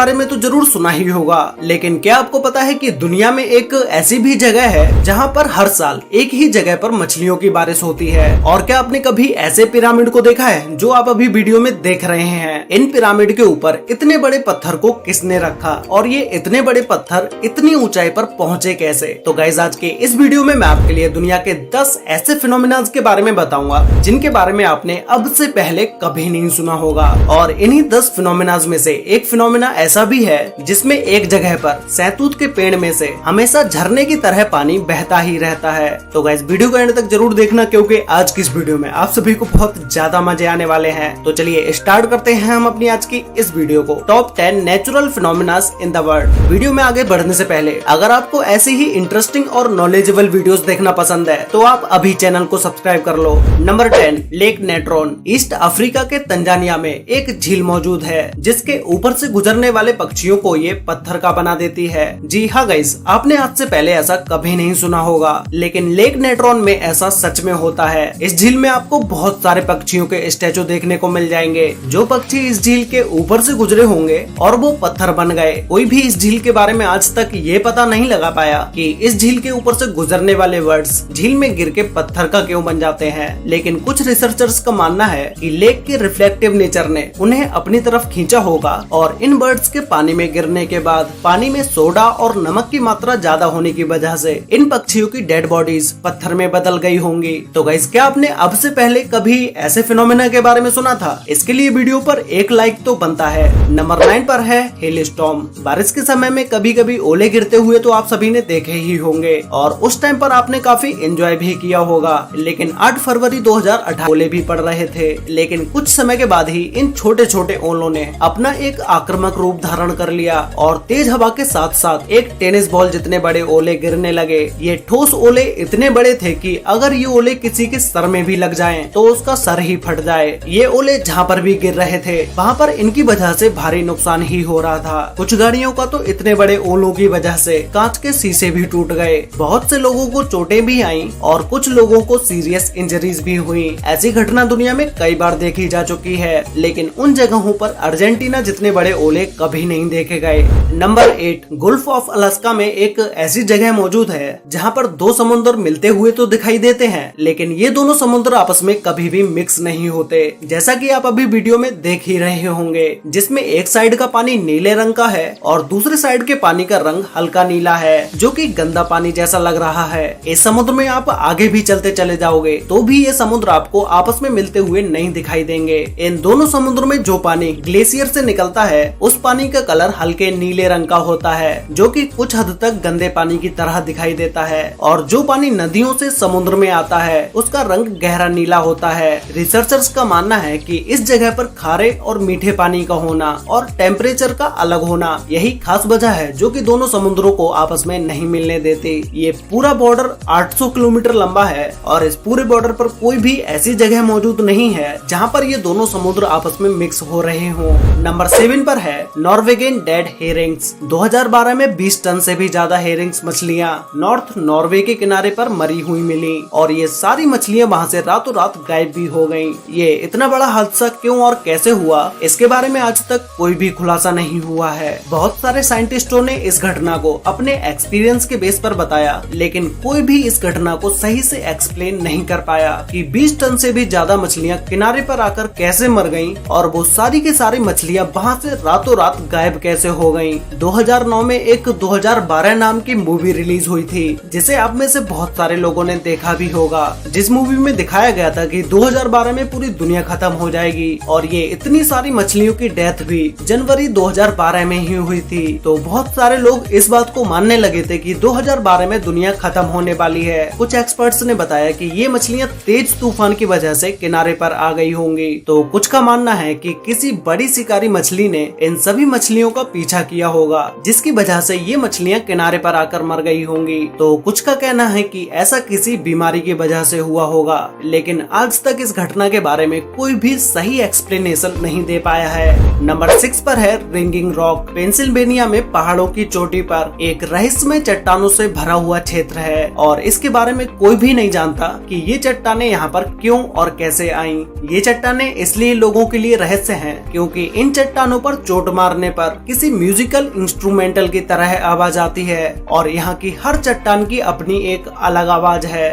बारे में तो जरूर सुना ही होगा, लेकिन क्या आपको पता है कि दुनिया में एक ऐसी भी जगह है जहां पर हर साल एक ही जगह पर मछलियों की बारिश होती है। और क्या आपने कभी ऐसे पिरामिड को देखा है जो आप अभी वीडियो में देख रहे हैं? इन पिरामिड के ऊपर इतने बड़े पत्थर को किसने रखा और ये इतने बड़े पत्थर इतनी ऊंचाई पर पहुंचे कैसे? तो गाइस, आज के इस वीडियो में मैं आपके लिए दुनिया के 10 ऐसे फिनोमिना के बारे में बताऊंगा जिनके बारे में आपने अब से पहले कभी नहीं सुना होगा। और इन्हीं 10 फिनोमिना में से एक फिनोमिना ऐसा भी है जिसमें एक जगह पर सहतूत के पेड़ में से हमेशा झरने की तरह पानी बहता ही रहता है। तो गाइस, वीडियो को एंड तक जरूर देखना क्योंकि आज की इस वीडियो में आप सभी को बहुत ज्यादा मजे आने वाले हैं। तो चलिए स्टार्ट करते हैं हम अपनी आज की इस वीडियो को। Top 10 natural phenomena in the world. Video में आगे बढ़ने से पहले अगर आपको ऐसी ही इंटरेस्टिंग और नॉलेजेबल वीडियोस देखना पसंद है तो आप अभी चैनल को सब्सक्राइब कर लो। Number 10, lake Natron. East Africa के तंजानिया में एक झील मौजूद है जिसके ऊपर से गुजरने वाले पक्षियों को ये पत्थर का बना देती है। जी हाँ गाइस, आपने आज से पहले ऐसा कभी नहीं सुना होगा, लेकिन लेक नेट्रोन में ऐसा सच में होता है। इस झील में आपको बहुत सारे पक्षियों के स्टैचू देखने को मिल जाएंगे। जो पक्षी इस झील के ऊपर से गुजरे होंगे और वो पत्थर बन गए। कोई भी इस झील के बारे में आज तक ये पता नहीं लगा पाया कि इस झील के ऊपर से गुजरने वाले बर्ड्स झील में गिर के पत्थर का क्यों बन जाते हैं। लेकिन कुछ रिसर्चर्स का मानना है कि लेक के रिफ्लेक्टिव नेचर ने उन्हें अपनी तरफ खींचा होगा और इन बर्ड्स के पानी में गिरने के बाद पानी में सोडा और नमक की मात्रा ज्यादा होने की वजह से इन पक्षियों की डेड बॉडीज पत्थर में बदल गई होंगी। तो गाइस, क्या आपने अब से पहले कभी ऐसे फिनोमेना के बारे में सुना था? इसके लिए वीडियो पर एक लाइक तो बनता है। नंबर 9 पर है हेल स्टॉर्म। बारिश के समय में कभी कभी ओले गिरते हुए तो आप सभी ने देखे ही होंगे और उस टाइम पर आपने काफी एंजॉय भी किया होगा। लेकिन 8 फरवरी 2018 ओले भी पड़ रहे थे, लेकिन कुछ समय के बाद ही इन छोटे छोटे ओलों ने अपना एक आक्रामक रूप धारण कर लिया और तेज हवा के साथ साथ एक टेनिस बॉल जितने बड़े ओले गिरने लगे। ये ठोस ओले इतने बड़े थे कि अगर ये ओले किसी के सर में भी लग जाएं तो उसका सर ही फट जाए। ये ओले जहाँ पर भी गिर रहे थे वहाँ पर इनकी वजह से भारी नुकसान ही हो रहा था। कुछ गाड़ियों का तो इतने बड़े ओलों की वजह से कांच के शीशे भी टूट गए। बहुत से लोगों को चोटें भी आईं और कुछ लोगों को सीरियस इंजरीज भी हुई। ऐसी घटना दुनिया में कई बार देखी जा चुकी है, लेकिन उन जगहों पर अर्जेंटीना जितने बड़े ओले कभी नहीं देखे गए। नंबर 8, गुल्फ ऑफ अलास्का में एक ऐसी जगह मौजूद है जहाँ पर 2 समुद्र मिलते हुए तो दिखाई देते हैं, लेकिन ये दोनों समुद्र आपस में कभी भी मिक्स नहीं होते। जैसा कि आप अभी वीडियो में देख ही रहे होंगे, जिसमें एक साइड का पानी नीले रंग का है और दूसरे साइड के पानी का रंग हल्का नीला है, जो कि गंदा पानी जैसा लग रहा है। इस समुद्र में आप आगे भी चलते चले जाओगे तो भी ये समुद्र आपको आपस में मिलते हुए नहीं दिखाई देंगे। इन दोनों समुद्र में जो पानी ग्लेशियर से निकलता है उस पानी का कलर हल्के नीले रंग का होता है, जो कि कुछ हद तक गंदे पानी की तरह दिखाई देता है। और जो पानी नदियों से समुद्र में आता है उसका रंग गहरा नीला होता है। रिसर्चर्स का मानना है कि इस जगह पर खारे और मीठे पानी का होना और टेम्परेचर का अलग होना यही खास वजह है जो कि दोनों समुद्रों को आपस में नहीं मिलने देती। ये पूरा बॉर्डर 800 किलोमीटर लंबा है और इस पूरे बॉर्डर पर कोई भी ऐसी जगह मौजूद नहीं है जहां पर ये दोनों समुद्र आपस में मिक्स हो रहे हों। नंबर 7 पर है नॉर्वेगियन डेड हेरिंग्स। 2012 में 20 टन से भी ज्यादा हेरिंग्स मछलियां नॉर्थ नॉर्वे के किनारे पर मरी हुई मिली और ये सारी मछलियां वहां से रातों रात गायब भी हो गयी। ये इतना बड़ा हादसा क्यों और कैसे हुआ, इसके बारे में आज तक कोई भी खुलासा नहीं हुआ है। बहुत सारे साइंटिस्टों ने इस घटना को अपने एक्सपीरियंस के बेस पर बताया, लेकिन कोई भी इस घटना को सही से एक्सप्लेन नहीं कर पाया कि 20 टन से भी ज्यादा मछलियां किनारे पर आकर कैसे मर गईं और वो सारी की सारी मछलियां वहां से रातों रात गायब कैसे हो गईं। 2009 में एक 2012 नाम की मूवी रिलीज हुई थी जिसे आप में से बहुत सारे लोगों ने देखा भी होगा। जिस मूवी में दिखाया गया था कि 2012 में पूरी दुनिया खत्म हो जाएगी और ये इतनी सारी मछलियों की डेथ भी जनवरी 2012 में ही हुई थी। तो बहुत सारे लोग इस बात को मानने लगे थे कि 2012 में दुनिया खत्म होने वाली है। कुछ एक्सपर्ट्स ने बताया कि ये मछलियां तेज तूफान की वजह से किनारे पर आ गई होंगी। तो कुछ का मानना है कि किसी बड़ी शिकारी मछली ने इन सभी मछलियों का पीछा किया होगा, जिसकी वजह से ये मछलियां किनारे पर आकर मर गई होंगी। तो कुछ का कहना है कि ऐसा किसी बीमारी की वजह से हुआ होगा, लेकिन आज तक इस घटना के बारे में कोई भी सही एक्सप्लेनेशन नहीं दे पाया है। नंबर 6 पर है रिंगिंग रॉक। पेंसिल्वेनिया में पहाड़ों की चोटी पर एक रहस्यमय चट्टानों से भरा हुआ क्षेत्र है और इसके बारे में कोई भी नहीं जानता कि ये चट्टानें यहाँ पर क्यों और कैसे आईं। ये चट्टानें इसलिए लोगों के लिए रहस्य हैं क्योंकि इन चट्टानों पर चोट मार मारने पर किसी म्यूजिकल इंस्ट्रूमेंटल की तरह आवाज आती है और यहाँ की हर चट्टान की अपनी एक अलग आवाज है।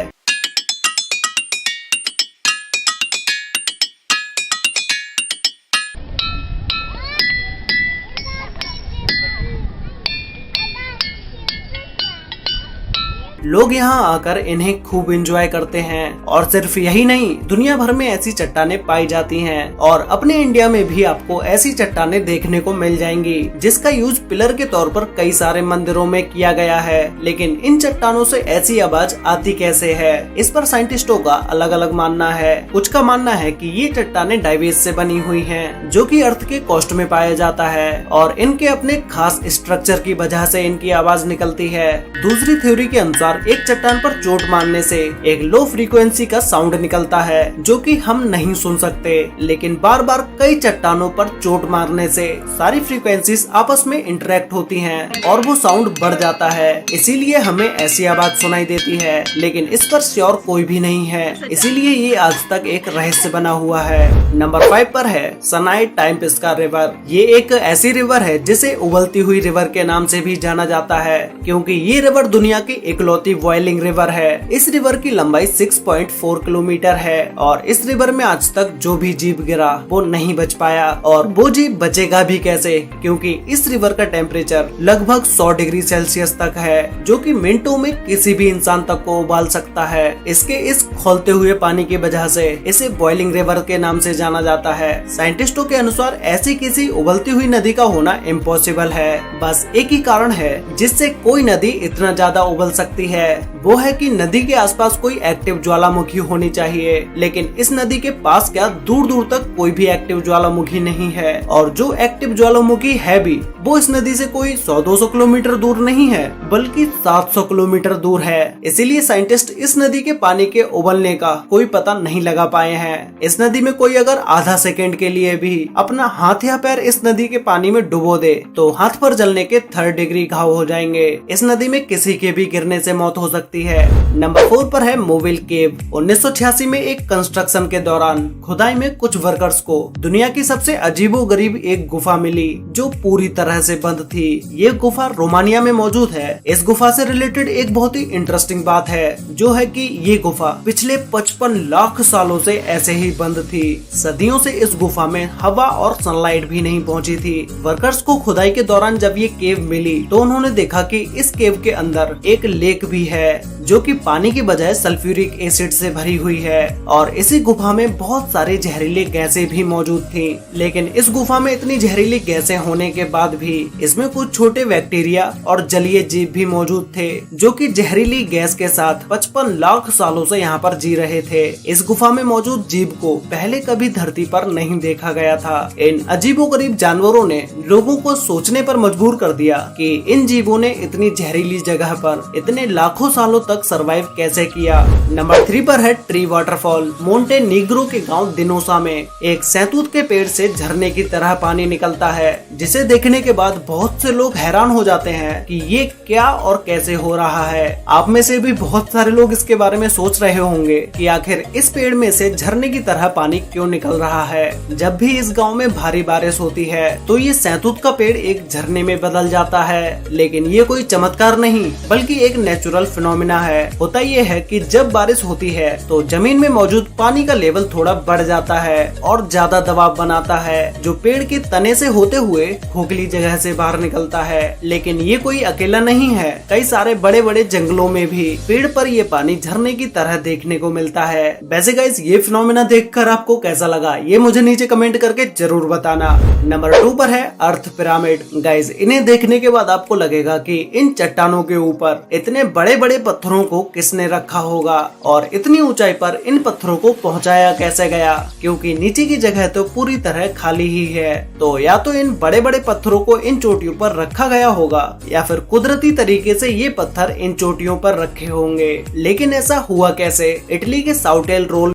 लोग यहाँ आकर इन्हें खूब एंजॉय करते हैं और सिर्फ यही नहीं, दुनिया भर में ऐसी चट्टानें पाई जाती हैं और अपने इंडिया में भी आपको ऐसी चट्टानें देखने को मिल जाएंगी जिसका यूज पिलर के तौर पर कई सारे मंदिरों में किया गया है। लेकिन इन चट्टानों से ऐसी आवाज आती कैसे है, इस पर साइंटिस्टों का अलग अलग मानना है। कुछ का मानना है कि ये चट्टानें डाइवेज से बनी हुई हैं, जो कि अर्थ के कोस्ट में पाया जाता है और इनके अपने खास स्ट्रक्चर की वजह से इनकी आवाज निकलती है। दूसरी थ्योरी के अनुसार एक चट्टान पर चोट मारने से एक लो फ्रीक्वेंसी का साउंड निकलता है जो कि हम नहीं सुन सकते, लेकिन बार बार कई चट्टानों पर चोट मारने से सारी फ्रीक्वेंसीज आपस में इंटरेक्ट होती हैं और वो साउंड बढ़ जाता है, इसीलिए हमें ऐसी आवाज सुनाई देती है। लेकिन इस पर श्योर कोई भी नहीं है, इसीलिए ये आज तक एक रहस्य बना हुआ है। नंबर 5 पर है सनाई टाइम्पेस्का रिवर। ये एक ऐसी रिवर है जिसे उबलती हुई रिवर के नाम से भी जाना जाता है, क्योंकि ये रिवर दुनिया की इकलौती बॉइलिंग रिवर है। इस रिवर की लंबाई 6.4 किलोमीटर है और इस रिवर में आज तक जो भी जीव गिरा वो नहीं बच पाया, और वो जीव बचेगा भी कैसे, क्योंकि इस रिवर का टेम्परेचर लगभग 100 डिग्री सेल्सियस तक है, जो कि मिनटों में किसी भी इंसान तक को उबाल सकता है। इसके इस खौलते हुए पानी की वजह से इसे बॉइलिंग रिवर के नाम से जाना जाता है। साइंटिस्टों के अनुसार ऐसी किसी उबलती हुई नदी का होना इम्पॉसिबल है। बस एक ही कारण है जिससे कोई नदी इतना ज्यादा उबल सकती है, वो है कि नदी के आसपास कोई एक्टिव ज्वालामुखी होनी चाहिए। लेकिन इस नदी के पास क्या दूर दूर तक कोई भी एक्टिव ज्वालामुखी नहीं है, और जो एक्टिव ज्वालामुखी है भी वो इस नदी से कोई 100-200 किलोमीटर दूर नहीं है, बल्कि 700 किलोमीटर दूर है। इसीलिए साइंटिस्ट इस नदी के पानी के उबलने का कोई पता नहीं लगा पाए हैं। इस नदी में कोई अगर आधा सेकेंड के लिए भी अपना हाथ या पैर इस नदी के पानी में डुबो दे तो हाथ पर जलने के 3rd डिग्री घाव हो जाएंगे। इस नदी में किसी के भी गिरने से मौत हो सकती है। नंबर 4 पर है मोविल केव। 1986 में एक कंस्ट्रक्शन के दौरान खुदाई में कुछ वर्कर्स को दुनिया की सबसे अजीबोगरीब एक गुफा मिली जो पूरी तरह से बंद थी। ये गुफा रोमानिया में मौजूद है। इस गुफा से रिलेटेड एक बहुत ही इंटरेस्टिंग बात है, जो है कि ये गुफा पिछले 55 लाख सालों से ऐसे ही बंद थी। सदियों से इस गुफा में हवा और सनलाइट भी नहीं पहुंची थी। वर्कर्स को खुदाई के दौरान जब ये केव मिली तो उन्होंने देखा कि इस केव के अंदर एक लेक भी है जो कि पानी की बजाय सल्फ्यूरिक एसिड से भरी हुई है, और इसी गुफा में बहुत सारे जहरीले गैसें भी मौजूद थी। लेकिन इस गुफा में इतनी जहरीली गैसें होने के बाद भी इसमें कुछ छोटे बैक्टीरिया और जलीय जीव भी मौजूद थे जो कि जहरीली गैस के साथ 55 लाख सालों से यहाँ पर जी रहे थे। इस गुफा में मौजूद जीव को पहले कभी धरती पर नहीं देखा गया था। इन अजीबोगरीब जानवरों ने लोगों को सोचने पर मजबूर कर दिया कि इन जीवों ने इतनी जहरीली जगह पर इतने लाखों सालों तक सरवाइव कैसे किया। नंबर 3 पर है ट्री वाटरफॉल। मोंटेनीग्रो के गांव दिनोसा में एक सैतूत के पेड़ से झरने की तरह पानी निकलता है, जिसे देखने के बाद बहुत से लोग हैरान हो जाते हैं कि ये क्या और कैसे हो रहा है। आप में से भी बहुत सारे लोग इसके बारे में सोच रहे होंगे कि आखिर इस पेड़ में से झरने की तरह पानी क्यों निकल रहा है। जब भी इस गांव में भारी बारिश होती है तो ये सैतूत का पेड़ एक झरने में बदल जाता है, लेकिन ये कोई चमत्कार नहीं बल्कि एक नेचुरल फिनोमिना है। होता ये है कि जब बारिश होती है तो जमीन में मौजूद पानी का लेवल थोड़ा बढ़ जाता है और ज्यादा दबाव बनाता है, जो पेड़ के तने से होते हुए खोखली जगह से बाहर निकलता है। लेकिन ये कोई अकेला नहीं है, कई सारे बड़े बड़े जंगलों में भी पेड़ पर ये पानी झरने की तरह देखने को मिलता है। वैसे गाइस, ये फिनोमेना देखकर आपको कैसा लगा ये मुझे नीचे कमेंट करके जरूर बताना। नंबर 2 पर है अर्थ पिरामिड। गाइस, इन्हें देखने के बाद आपको लगेगा कि इन चट्टानों के ऊपर इतने बड़े बड़े पत्थरों को किसने रखा होगा और इतनी ऊंचाई पर इन पत्थरों को पहुंचाया कैसे गया, क्योंकि नीचे की जगह तो पूरी तरह खाली ही है। तो या तो इन बड़े बड़े पत्थरों को इन चोटियों पर रखा गया होगा या फिर कुदरती तरीके से ये पत्थर इन चोटियों पर रखे होंगे। लेकिन ऐसा हुआ कैसे? इटली के साउटेल रोल